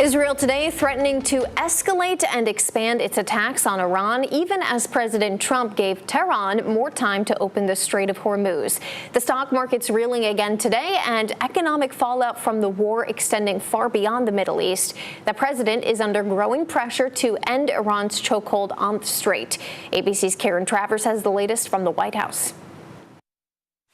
Israel today threatening to escalate and expand its attacks on Iran, even as President Trump gave Tehran more time to open the Strait of Hormuz. The stock market's reeling again today, and economic fallout from the war extending far beyond the Middle East. The president is under growing pressure to end Iran's chokehold on the strait. ABC's Karen Travers has the latest from the White House.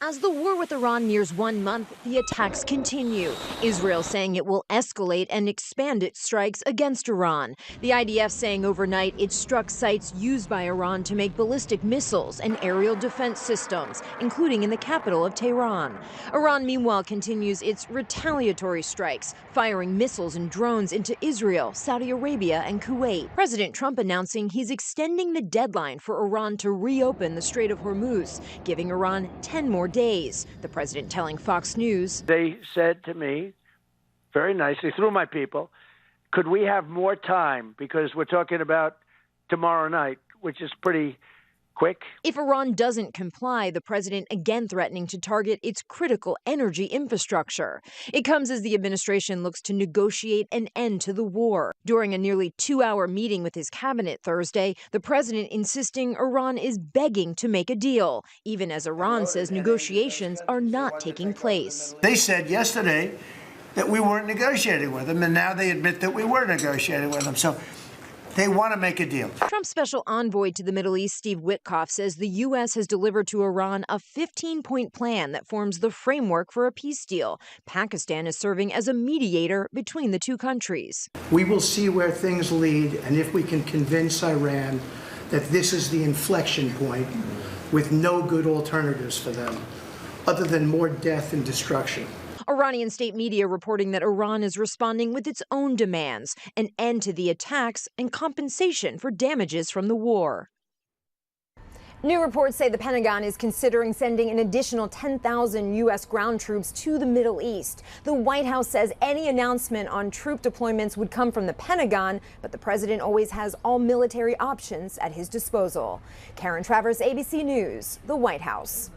As the war with Iran nears 1 month, the attacks continue. Israel saying it will escalate and expand its strikes against Iran. The IDF saying overnight it struck sites used by Iran to make ballistic missiles and aerial defense systems, including in the capital of Tehran. Iran, meanwhile, continues its retaliatory strikes, firing missiles and drones into Israel, Saudi Arabia, and Kuwait. President Trump announcing he's extending the deadline for Iran to reopen the Strait of Hormuz, giving Iran 10 more days. The president telling Fox News, they said to me very nicely through my people, could we have more time, because we're talking about tomorrow night, which is pretty quick. If Iran doesn't comply, the president again threatening to target its critical energy infrastructure. It comes as the administration looks to negotiate an end to the war. During a nearly 2-hour meeting with his cabinet Thursday, the president insisting Iran is begging to make a deal, even as Iran says negotiations are not taking place. They said yesterday that we weren't negotiating with them, and now they admit that we were negotiating with them. So they want to make a deal. Trump's special envoy to the Middle East, Steve Witkoff, says the U.S. has delivered to Iran a 15-point plan that forms the framework for a peace deal. Pakistan is serving as a mediator between the two countries. We will see where things lead, and if we can convince Iran that this is the inflection point with no good alternatives for them, other than more death and destruction. Iranian state media reporting that Iran is responding with its own demands, an end to the attacks and compensation for damages from the war. New reports say the Pentagon is considering sending an additional 10,000 U.S. ground troops to the Middle East. The White House says any announcement on troop deployments would come from the Pentagon, but the president always has all military options at his disposal. Karen Travers, ABC News, the White House.